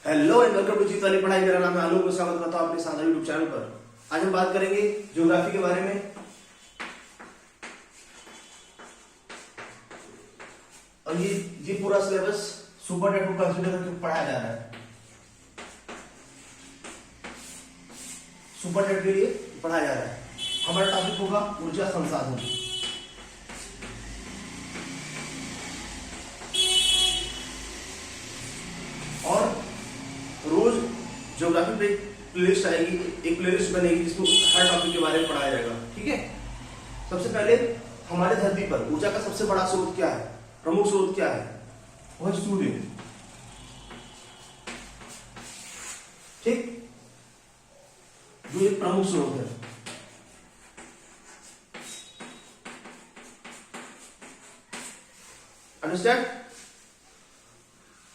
Hello and welcome to जीत वाली पढ़ाई। मेरा नाम है आलोक, को स्वागत करता हूं अपने सादा यूट्यूब चैनल पर। आज हम बात करेंगे ज्योग्राफी के बारे में। और ये पूरा सिलेबस सुपर टेट को कंसीडर करके पढ़ाया जा रहा है। सुपर टेट के लिए पढ़ाया जा रहा है। हमारा टॉपिक होगा ऊर्जा संसाधन। और रोज ज्योग्राफी पे प्लेलिस्ट आएगी, एक प्लेलिस्ट बनेगी जिसमें हर टॉपिक के बारे में पढ़ाया जाएगा। ठीक है। सबसे पहले हमारे धरती पर ऊर्जा का सबसे बड़ा स्रोत क्या है, प्रमुख स्रोत क्या है? वो है सूर्य। ठीक, जो एक प्रमुख स्रोत है। अंडरस्टैंड?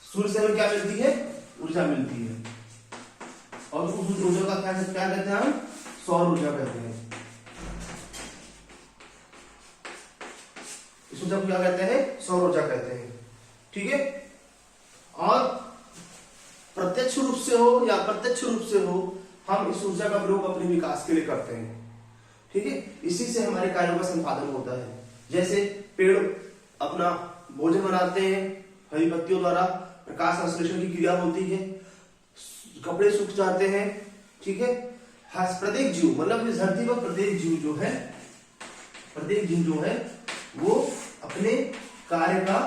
सूर्य से हमें क्या मिलती है? ऊर्जा मिलती है। और उस ऊर्जा का क्या कहते हैं हम? सौर ऊर्जा कहते हैं। इस ऊर्जा को क्या कहते हैं? सौर ऊर्जा कहते हैं। ठीक है। और प्रत्यक्ष रूप से हो या अप्रत्यक्ष रूप से हो, हम इस ऊर्जा का प्रयोग अपने विकास के लिए करते हैं। ठीक है। इसी से हमारे कार्यों का संपादन होता है। जैसे पेड़ अपना भोजन बनाते हैं, हरी पत्तियों द्वारा प्रकाश संश्लेषण की क्रिया होती है, कपड़े सूख जाते हैं। ठीक है। प्रत्येक जीव, मतलब इस धरती पर प्रत्येक जीव जो है वो अपने कार्य का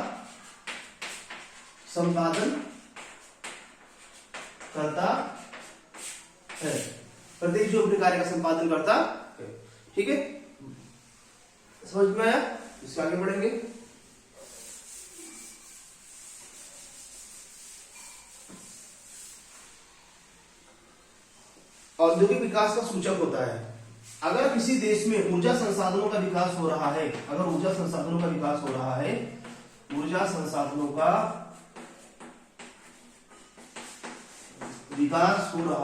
संपादन करता है। प्रत्येक जीव अपने कार्य का संपादन करता है। ठीक है। समझ में आया? इससे आगे बढ़ेंगे। औद्योगिक विकास का सूचक होता है। अगर किसी देश में ऊर्जा संसाधनों का विकास हो रहा है, ऊर्जा संसाधनों का विकास हो रहा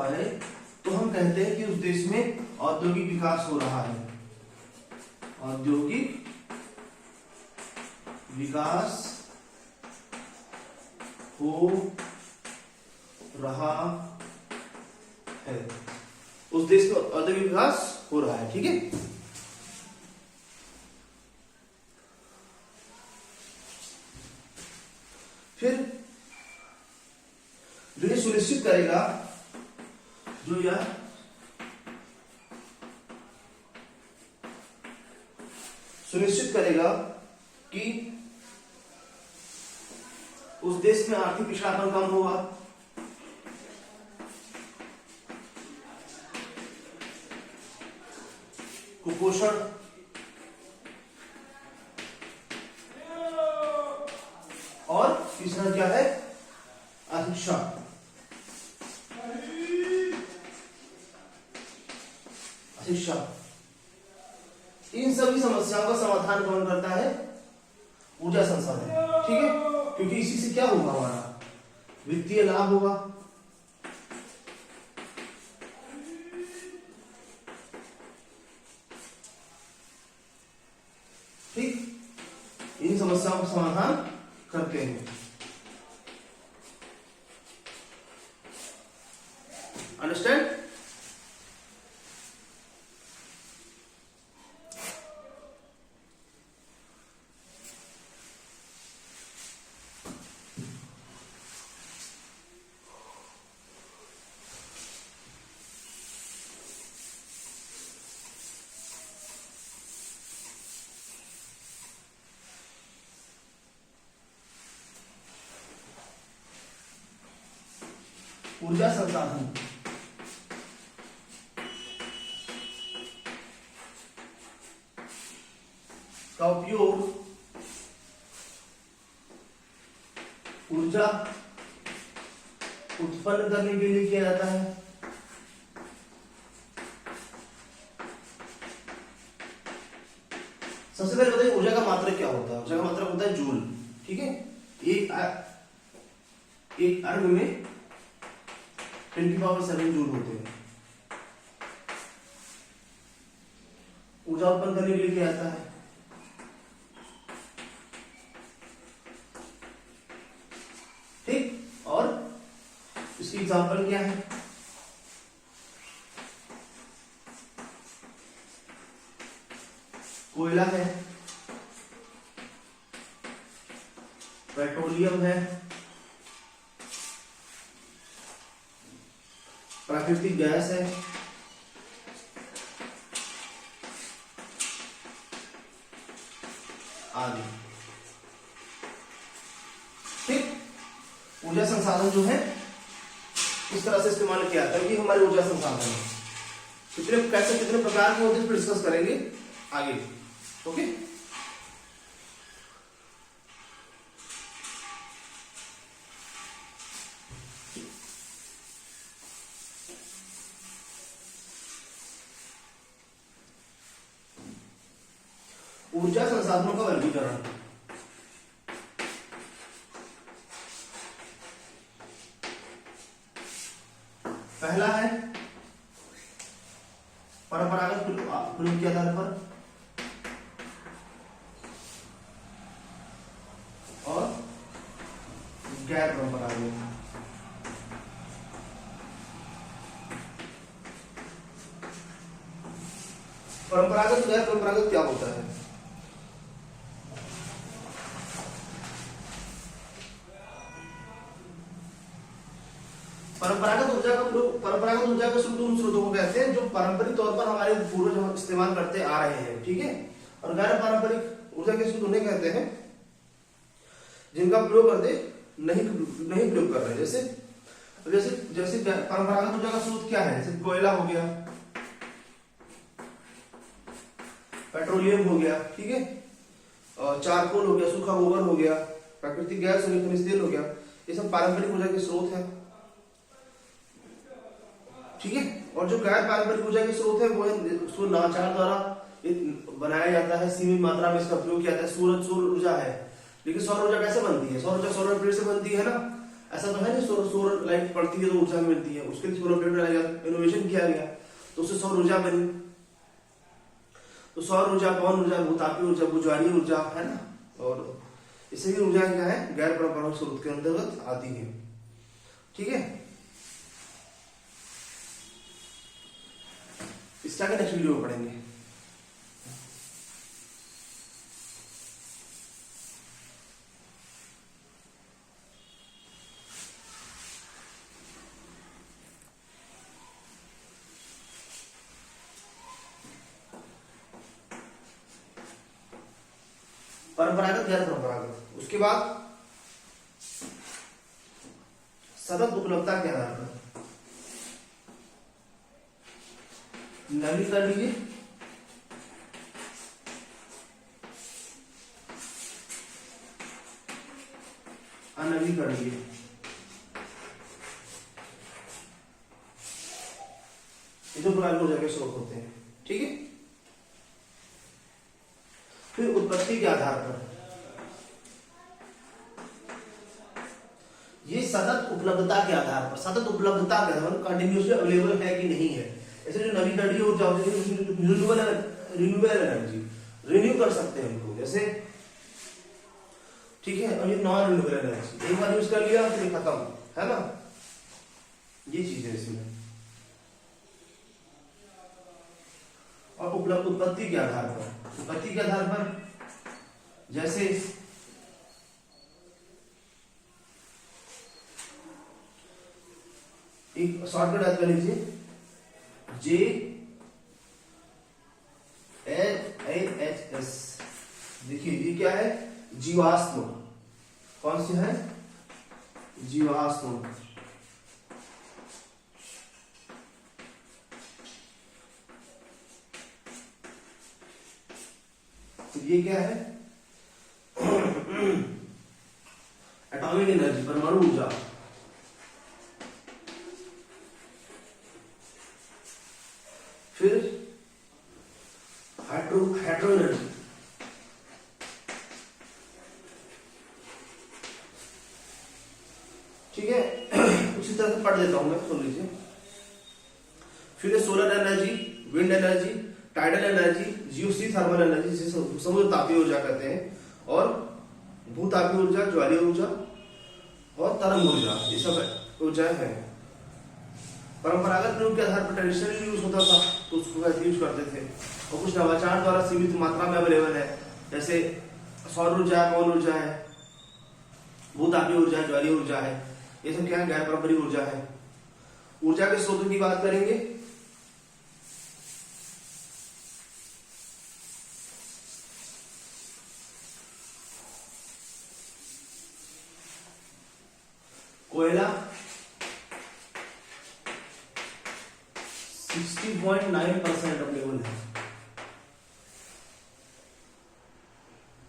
है, तो हम कहते हैं कि उस देश में औद्योगिक विकास हो रहा है। औद्योगिक विकास हो रहा है। उस देश में औद्योगिक विकास हो रहा है। ठीक है। फिर जो ये सुनिश्चित करेगा, कि उस देश में आर्थिक पिछड़ापन कम होगा, कुपोषण और तीसरा क्या है? अशिक्षा। इन सभी समस्याओं का समाधान कौन करता है? ऊर्जा संसाधन। ठीक है। क्योंकि इसी से क्या होगा? हमारा वित्तीय लाभ होगा। ठीक। इन समस्याओं का समाधान करते हैं। अंडरस्टैंड? ऊर्जा संसाधन का उपयोग ऊर्जा उत्पन्न करने के लिए किया जाता है। सबसे पहले बताइए ऊर्जा का मात्रक क्या होता है? ऊर्जा का मात्रक होता है जूल। ठीक है। एक अर्ग में 10⁻⁷ जूल होते हैं। ऊर्जा उत्पन्न करने के लिए किया जाता है। इसकी एग्जांपल क्या है? कोयला है, पेट्रोलियम है, प्राकृतिक गैस है, आदि। ठीक, ऊर्जा संसाधन जो है इस तरह से इस्तेमाल किया जाता है कि हमारे ऊर्जा संसाधन है कितने, कैसे, कितने प्रकार के होते हैं, डिस्कस करेंगे आगे। ओके, ऊर्जा संसाधनों का वर्गीकरण। पहला है परंपरागत प्रयोग के आधार पर और गैर परंपरागत। परंपरागत गैर परंपरागत क्या होता है? परंपरागत ऊर्जा का प्रयोग, परंपरागत ऊर्जा के उन स्रोतों को कहते हैं जो पारंपरिक तौर पर हमारे पूर्वज इस्तेमाल करते आ रहे हैं। ठीक है, और गैर पारंपरिक ऊर्जा के स्रोत उन्हें कहते हैं जिनका प्रयोग करते नहीं प्रयोग कर रहे। जैसे जैसे जैसे परंपरागत ऊर्जा का स्रोत क्या है? जैसे कोयला हो गया, पेट्रोलियम हो गया, ठीक है, चारकोल हो गया, सूखा गोबर हो गया, प्राकृतिक गैस हो गई, खनिज तेल हो गया, ये सब पारंपरिक ऊर्जा के स्रोत है। ठीक है, और जो गैर पारंपरिक ऊर्जा के स्रोत है वो है उसको नवाचार द्वारा बनाया जाता है, सीमित मात्रा में इसका प्रयोग किया जाता है। सौर ऊर्जा है, लेकिन सौर ऊर्जा कैसे बनती है? सौर ऊर्जा सोलर प्लेट से बनती है ना, ऐसा तो है नहीं सौर लाइट पड़ती है तो ऊर्जा मिलती है, उसके लिए सोलर प्लेट बनाया गया, इनोवेशन किया गया तो उससे सौर ऊर्जा बनी। तो सौर ऊर्जा, पवन ऊर्जा, भूतापीय ऊर्जा, बुझारी ऊर्जा है ना, और इससे भी ऊर्जा क्या है? गैर परंपरागत स्रोत के अंतर्गत आती है। ठीक है, इसका के नेक्स्ट वीडियो में पढ़ेंगे। परंपरागत गैर परंपरागत, उसके बाद सतत उपलब्धता के आधार पर नवीकरणीय, अनवीकरणीय, ये जो प्रकार के ऊर्जा के स्रोत होते हैं। ठीक है, फिर उत्पत्ति के आधार पर ये सतत उपलब्धता के आधार पर, सतत उपलब्धता के आधार पर कंटिन्यूसली अवेलेबल है कि नहीं है। ऐसे जो नवीकरणीय ऊर्जा होती है, रिन्यूएबल एनर्जी, रिन्यू कर सकते हैं इनको, जैसे ठीक है, और ये नॉन रिन्यूएबल एनर्जी एक बार यूज कर लिया फिर खत्म, है ना, ये चीज है इसमें। और उपलब्ध उत्पत्ति के आधार पर, उत्पत्ति के आधार पर जैसे एक शॉर्टकट याद कर लीजिए, JAHS। देखिए ये क्या है? जीवाश्म। कौन सी है? जीवाश्म। तो ये क्या है? एटॉमिक एनर्जी, परमाणु ऊर्जा। फिर हाइड्रो एनर्जी, ठीक है, उसी तरह से पढ़ देता हूं मैं, सुन लीजिए। फिर solar energy, wind energy, tidal energy, geothermal energy जिसे समुद्र तापीय ऊर्जा कहते हैं, और भूतापीय ऊर्जा, ज्वालीय ऊर्जा और तरंग ऊर्जा, ये सब ऊर्जा है। परंपरागत प्रयोग के आधार पर ट्रेडिशनली यूज होता था तो उसको कैसे यूज करते थे, और कुछ नवाचार द्वारा सीमित मात्रा में अवेलेबल है, जैसे सौर ऊर्जा है, मौल ऊर्जा है, भूतापीय ऊर्जा है, ज्वालीय ऊर्जा है, ये सब क्या है, गैर पारंपरिक ऊर्जा है। ऊर्जा के स्रोतों की बात करेंगे। कोयला 60.9% अवेलेबल है।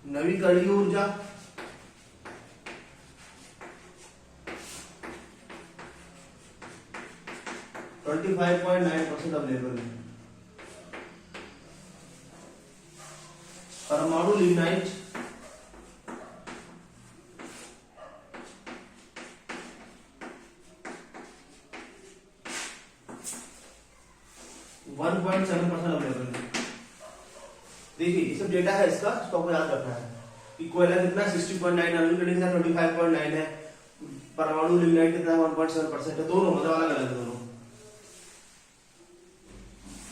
नवीकरणीय ऊर्जा 25.9% अवेलेबल है। परमाणु लिग्नाइट 1.7% अवेलेबल है। देखिए ये सब डेटा है इसका, आपको याद रखना है कि कोयला कितना 60.9, नवीकरणीय कितना 25.9 है, परमाणु लिग्नाइट कितना 1.7% है, दोनों मतलब अलग अलग दोनों।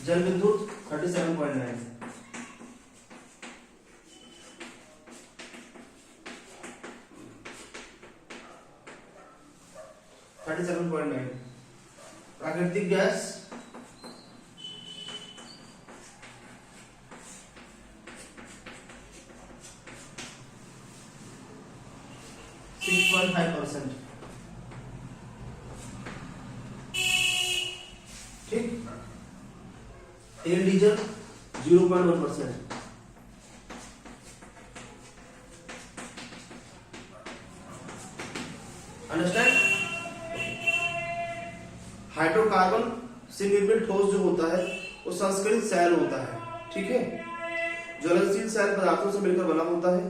जल विद्युत 37.9, प्राकृतिक गैस 6.5%। ठीक, तेल डीजल 0.1%। अंडरस्टैंड। हाइड्रोकार्बन से निर्मित ठोस जो होता है वो संस्करित सैल होता है। ठीक है, ज्वलनशील सैल पदार्थों से मिलकर बना होता है।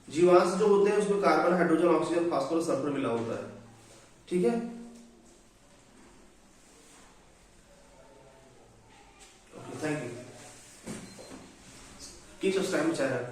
जीवांश जो होते हैं उसमें carbon, hydrogen, oxygen, phosphorus, sulphur मिला होता है। ठीक है, thank you. Keep subscribe channel.